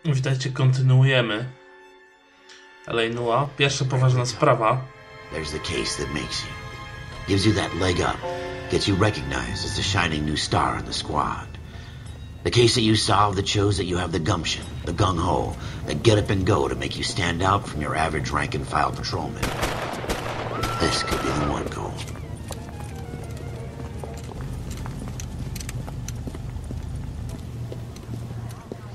Witajcie, kontynuujemy. L.A Noire. Pierwsza poważna sprawa. There's the case that makes you. Gives you that leg up. Gets you recognized as the shining new star in the squad. The case that you solved that shows that you have the gumption, the gung-ho, the get up and go to make you stand out from your average rank-and-file patrolman. This could be the one, Cole.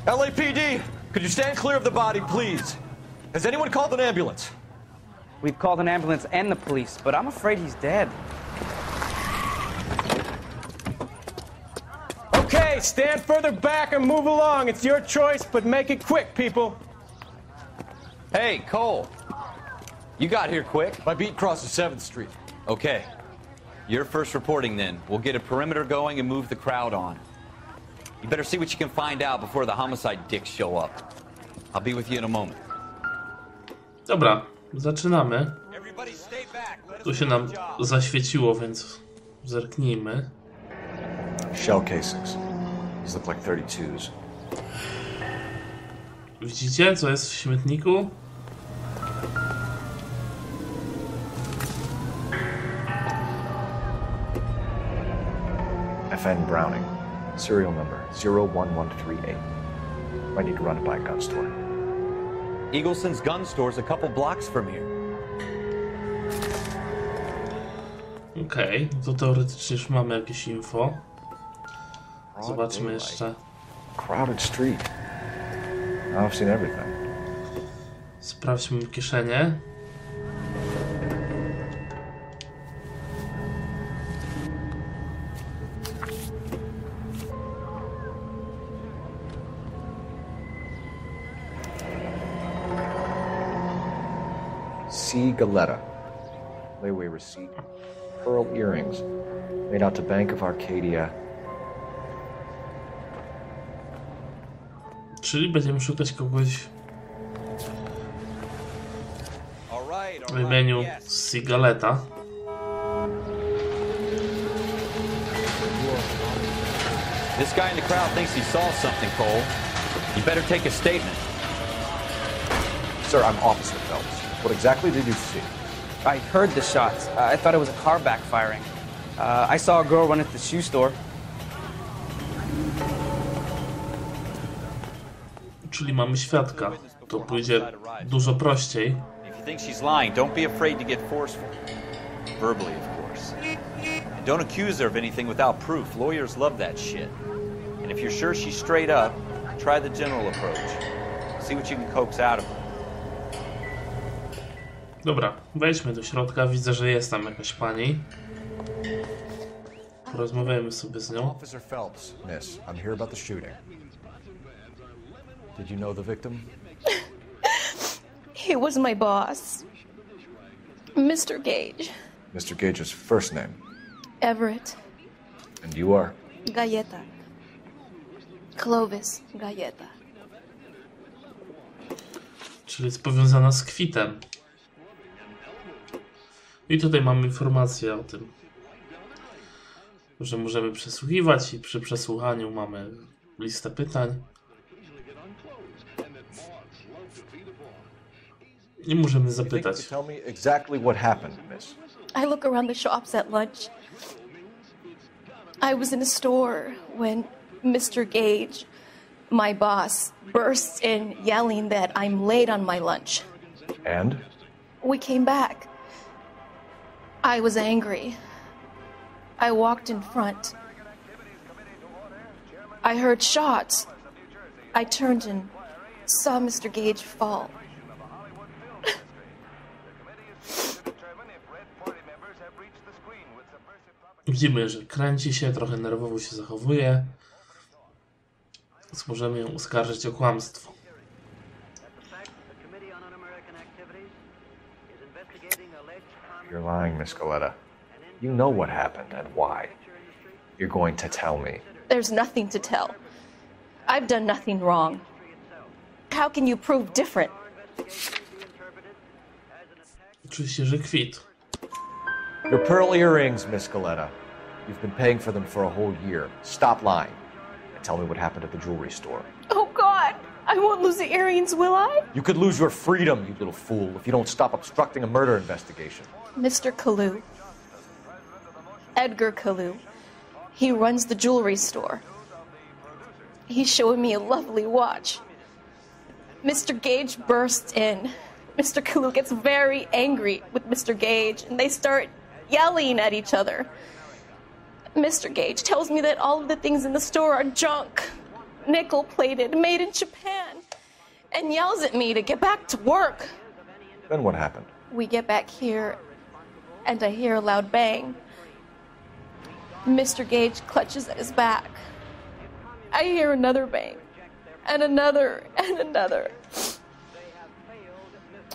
LAPD, could you stand clear of the body, please? Has anyone called an ambulance? We've called an ambulance and the police, but I'm afraid he's dead. Okay, stand further back and move along. It's your choice, but make it quick, people. Hey, Cole. You got here quick. My beat crosses 7th Street. Okay. You're first reporting then. We'll get a perimeter going and move the crowd on. You better see what you can find out before the homicide dicks show up. I'll be with you in a moment. Dobra, zaczynamy. Tu się nam zaświeciło, więc zerknijmy. Shell casings. These look like 32s. Widzicie, co jest w śmietniku? FN Browning, serial number 01138. Might need to run it by a gun store. Eagleson's gun store's a couple blocks from here. Okej, to teoretycznie już mamy jakieś info. Zobaczmy jeszcze. Crowded street. Now I've seen everything. Sprawdźmy kieszenie. C. Galetta. Layaway receipt. Pearl earrings. Made out to Bank of Arcadia. Czyli będziemy szukać kogoś w imieniu Sigaleta. This guy in the crowd thinks he saw something, Cole. You better take a statement. Sir, I'm Officer Phelps. What exactly did you see? I heard the shots. I thought it was a car backfiring. I saw a girl run at the shoe store. Czyli mamy świadka. To pójdzie dużo prościej. If you think she's lying, don't be afraid to get forceful. Verbally, of course. And don't accuse her of anything without proof. Lawyers love that shit. And if you're sure she's straight up, try the general approach. See what you can coax out of her. Dobra, wejdźmy do środka. Widzę, że jest tam jakaś pani. Porozmawiajmy sobie z nią. Officer Phelps, miss. I'm here about the shooting. Did you know the victim? He was my boss, Mr. Gage. Mr. Gage's first name. Everett. And you are? Galleta. Clovis Galleta. Czyli jest powiązana z kwitem. I tutaj mamy informację o tym, że możemy przesłuchiwać i przy przesłuchaniu mamy listę pytań. I możemy zapytać. Tell me exactly what happened, miss. I look around the shops at lunch. I was in a store when Mr. Gage, my boss, bursts in yelling that I'm late on my lunch. And? We came back. I was angry. I walked in front. I heard shots. I turned and saw Mr. Gage fall. Widzimy, że kręci się, trochę nerwowo się zachowuje. Więc możemy ją oskarżyć o kłamstwo. You're lying, Miss Galetta. You know what happened and why. You're going to tell me. There's nothing to tell. I've done nothing wrong. How can you prove different? Oczywiście, że kwit. Your pearl earrings, Miss Galetta. You've been paying for them for a whole year. Stop lying and tell me what happened at the jewelry store. Oh, God! I won't lose the earrings, will I? You could lose your freedom, you little fool, if you don't stop obstructing a murder investigation. Mr. Cole. Edgar Cole. He runs the jewelry store. He's showing me a lovely watch. Mr. Gage bursts in. Mr. Cole gets very angry with Mr. Gage, and they start yelling at each other. Mr. Gage tells me that all of the things in the store are junk, nickel-plated, made in Japan, and yells at me to get back to work. Then what happened? We get back here, and I hear a loud bang. Mr. Gage clutches at his back. I hear another bang, and another, and another.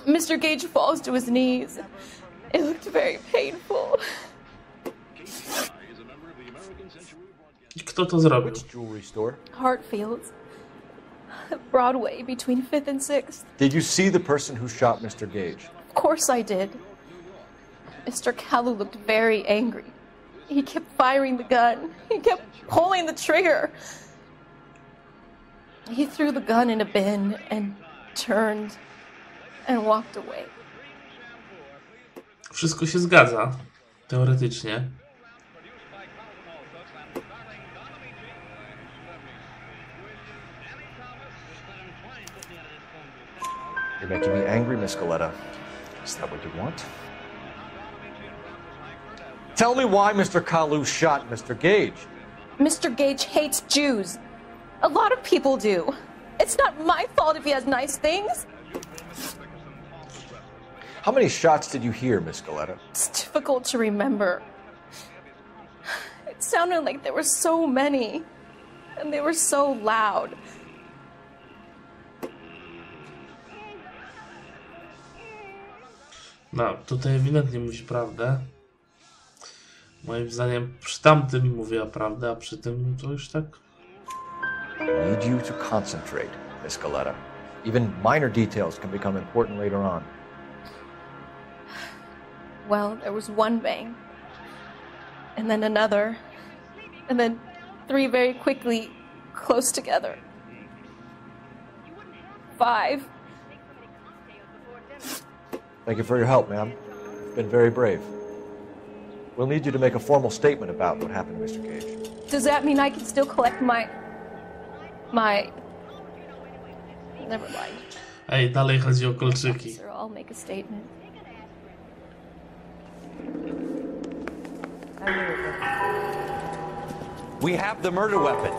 Mr. Gage falls to his knees. It looked very painful. Kto to zrobił? Which jewelry store? Hartfield's. Broadway, between 5th and 6th. Did you see the person who shot Mr. Gage? Of course I did. Mr. Cole looked very angry. He kept firing the gun. He kept pulling the trigger. He threw the gun in a bin and turned and walked away. Wszystko się zgadza, teoretycznie. You're making me angry, Miss Goleta. Is that what you want? Tell me why Mr. Kalu shot Mr. Gage. Mr. Gage hates Jews. A lot of people do. It's not my fault if he has nice things. How many shots did you hear, Miss Goleta? It's difficult to remember. It sounded like there were so many, and they were so loud. No, tutaj ewidentnie mówi prawdę. Moim zdaniem przy tamtym mówiła prawdę, a przy tym to już tak... I need you to concentrate, Miss Goleta. Even minor details can become important later on. Well, there was one bang, and then another, and then 3 very quickly, close together. 5. Thank you for your help, ma'am. You've been very brave. We'll need you to make a formal statement about what happened to Mr. Gage. Does that mean I can still collect my... Never mind. Ej, dalej chodzi o kolczyki. Sir, I'll make a statement. We have the murder weapon.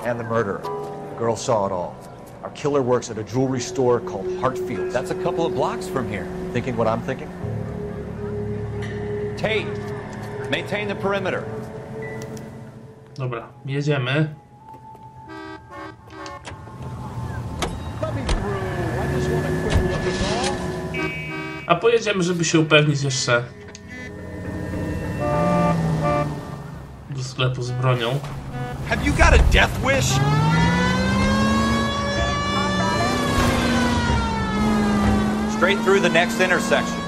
And the murderer. The girl saw it all. Our killer works at a jewelry store called Hartfield's. That's a couple of blocks from here. Thinking what I'm thinking? Tate, maintain the perimeter. Dobra, jedziemy. A pojedziemy, żeby się upewnić jeszcze do sklepu z bronią. Have you got a death wish? Straight through the next intersection.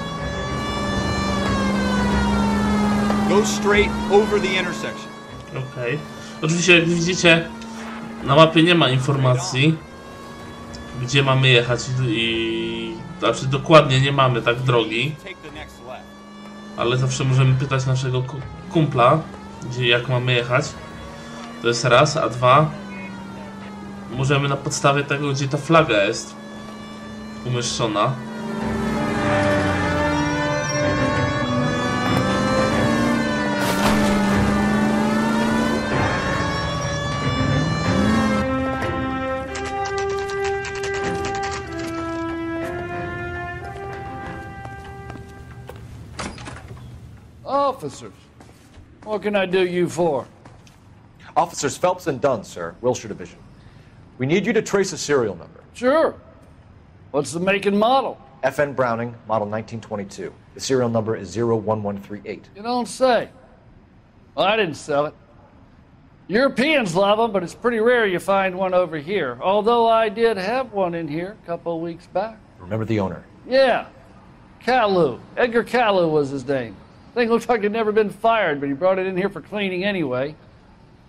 Go straight over the intersection. Okej. Oczywiście, jak widzicie, na mapie nie ma informacji, gdzie mamy jechać i... Znaczy, dokładnie nie mamy tak drogi. Ale zawsze możemy pytać naszego kumpla, jak mamy jechać. To jest raz, a 2... Możemy na podstawie tego, gdzie ta flaga jest umieszczona. Officers, what can I do you for? Officers Phelps and Dunn, sir, Wilshire Division. We need you to trace a serial number. Sure. What's the make and model? FN Browning, model 1922. The serial number is 01138. You don't say. Well, I didn't sell it. Europeans love them, but it's pretty rare you find one over here. Although I did have one in here a couple of weeks back. Remember the owner? Yeah. Kalu. Edgar Kalu was his name. Thing looks like it'd never been fired, but he brought it in here for cleaning anyway.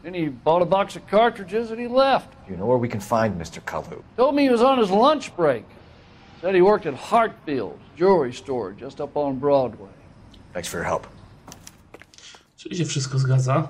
Then he bought a box of cartridges and he left. You know where we can find Mr. Kalu? Told me he was on his lunch break. Said he worked at Hartfield's jewelry store just up on Broadway. Thanks for your help. Czyli się wszystko zgadza.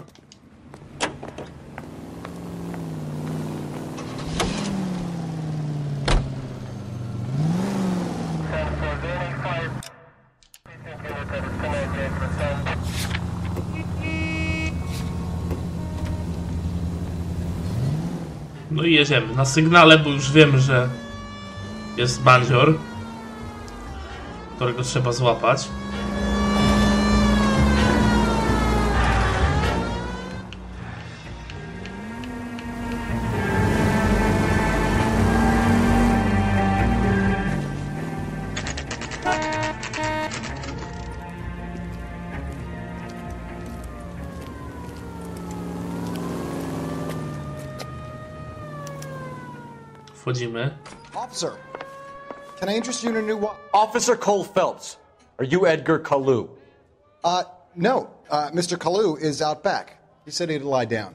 No i jedziemy na sygnale, bo już wiemy, że jest bandzior, którego trzeba złapać. Wchodzimy. Officer, can I interest you in a new Officer Cole Phelps, are you Edgar Kalu? No. Mr. Kalu is out back. He said he'd lie down.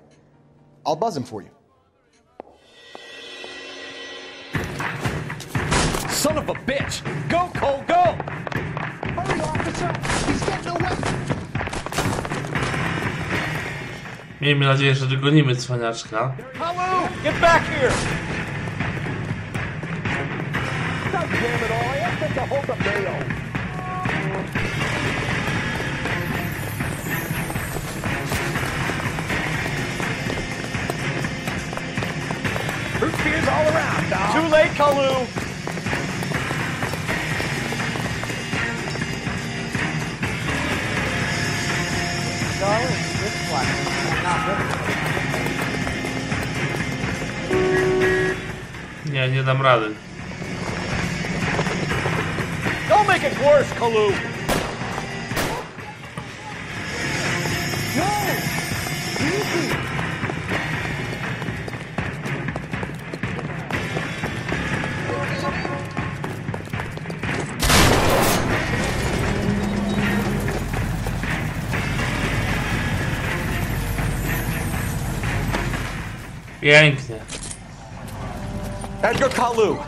I'll buzz him for you. Son of a bitch! Go, Cole, go! Hurry, officer! He's getting away! Miejmy nadzieję, że dogonimy cwaniaczka. Kalu, get back here! God damn it all, I have to hold the mail. Root beers all around, dog. Too late, Kalu. Nie dam rady. Don't make it worse, Kalu. Pięknie. Edgar Kalu,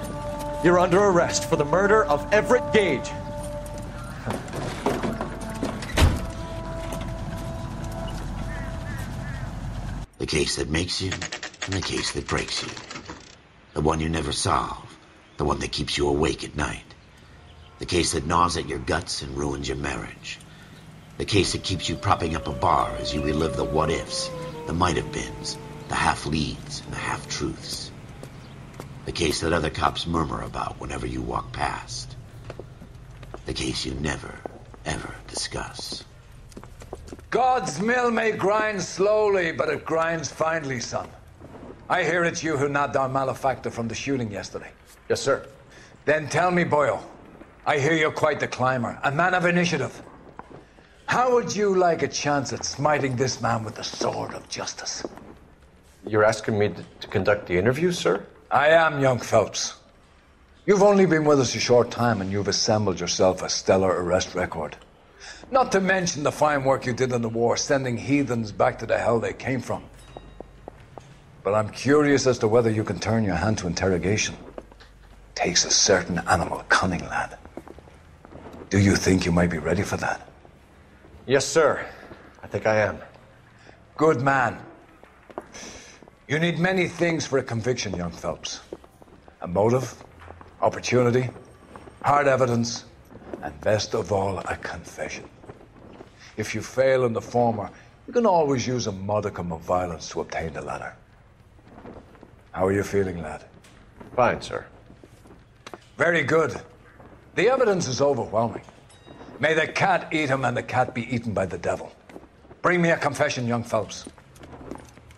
you're under arrest for the murder of Everett Gage. The case that makes you, and the case that breaks you. The one you never solve, the one that keeps you awake at night. The case that gnaws at your guts and ruins your marriage. The case that keeps you propping up a bar as you relive the what-ifs, the might-have-beens, the half-leads and the half-truths. The case that other cops murmur about whenever you walk past. The case you never, ever discuss. God's mill may grind slowly, but it grinds finely, son. I hear it's you who nabbed our malefactor from the shooting yesterday. Yes, sir. Then tell me, Boyle, I hear you're quite the climber, a man of initiative. How would you like a chance at smiting this man with the sword of justice? You're asking me to conduct the interview, sir? I am, young Phelps. You've only been with us a short time and you've assembled yourself a stellar arrest record. Not to mention the fine work you did in the war, sending heathens back to the hell they came from. But I'm curious as to whether you can turn your hand to interrogation. Takes a certain animal cunning, lad. Do you think you might be ready for that? Yes, sir. I think I am. Good man. You need many things for a conviction, young Phelps. A motive, opportunity, hard evidence, and best of all, a confession. If you fail in the former, you can always use a modicum of violence to obtain the latter. How are you feeling, lad? Fine, sir. Very good. The evidence is overwhelming. May the cat eat him and the cat be eaten by the devil. Bring me a confession, young Phelps.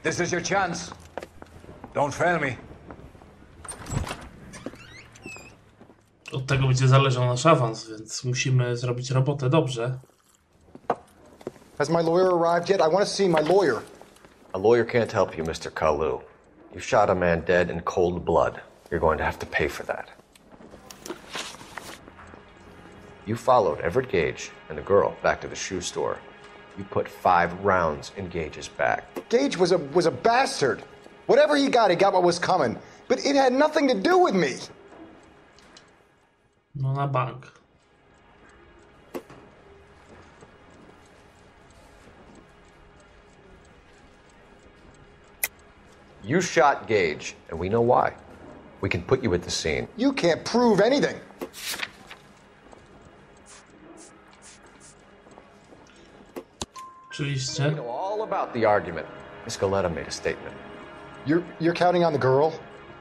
This is your chance. Don't fail me. Od tego będzie zależał nasz awans, więc musimy zrobić robotę dobrze. Has my lawyer arrived yet? I want to see my lawyer. A lawyer can't help you, Mr. Kalu. You shot a man dead in cold blood. You're going to have to pay for that. You followed Everett Gage and the girl back to the shoe store. You put 5 rounds in Gage's back. Gage was a bastard. Whatever he got what was coming. But it had nothing to do with me. No na bank. You shot Gage, and we know why. We can put you at the scene. You can't prove anything. Oczywiście. We know all about the argument. Miss Galetta made a statement. You're counting on the girl?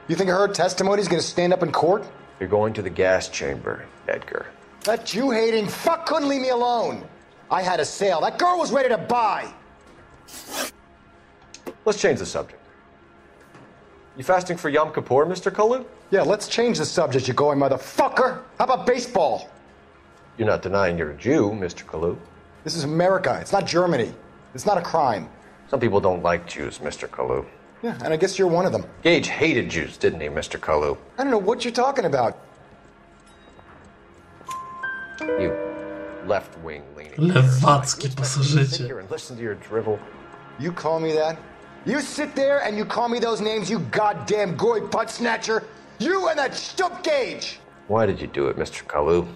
You think her testimony's gonna stand up in court? You're going to the gas chamber, Edgar. That Jew-hating fuck couldn't leave me alone. I had a sale. That girl was ready to buy. Let's change the subject. You fasting for Yom Kippur, Mr. Kalu? Yeah, let's change the subject, you going motherfucker. How about baseball? You're not denying you're a Jew, Mr. Kalu. This is America. It's not Germany. It's not a crime. Some people don't like Jews, Mr. Kalu. Yeah, and I guess you're one of them. Gage hated Jews, didn't he, Mr. Kalu? I don't know what you're talking about. You left-wing leaning. Lewacki Sit pasożycie. here and listen to your drivel. You call me that? You sit there and you call me those names, you goddamn goy butt snatcher? You and that stup Gage! Why did you do it, Mr. Kalu?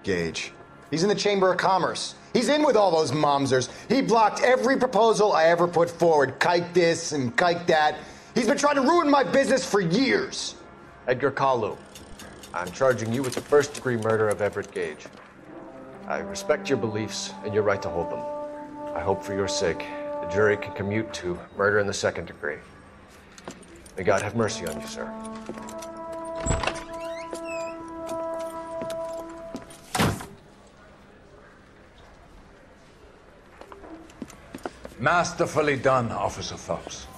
Gage. He's in the Chamber of Commerce. He's in with all those momsers. He blocked every proposal I ever put forward. Kike this and kike that. He's been trying to ruin my business for years. Edgar Kalu, I'm charging you with the first-degree murder of Everett Gage. I respect your beliefs and your right to hold them. I hope for your sake the jury can commute to murder in the second degree. May God have mercy on you, sir. Masterfully done, Officer Phelps.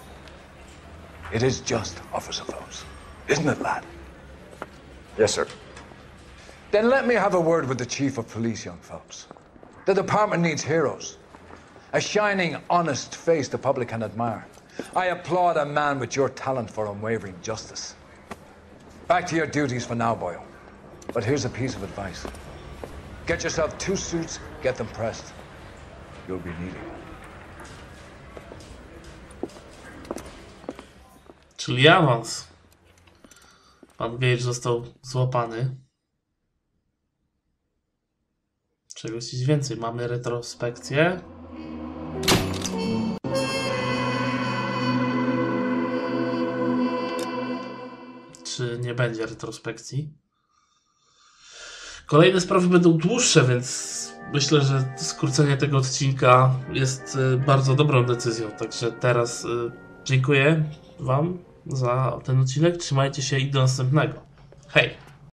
It is just, Officer Phelps. Isn't it, lad? Yes, sir. Then let me have a word with the Chief of Police, young Phelps. The department needs heroes. A shining, honest face the public can admire. I applaud a man with your talent for unwavering justice. Back to your duties for now, boyo. But here's a piece of advice. Get yourself 2 suits, get them pressed. You'll be needing them. Czyli awans. Pan Gage został złapany. Czegoś więcej. Mamy retrospekcję. Czy nie będzie retrospekcji? Kolejne sprawy będą dłuższe, więc myślę, że skrócenie tego odcinka jest bardzo dobrą decyzją. Także teraz dziękuję Wam za ten odcinek. Trzymajcie się i do następnego. Hej!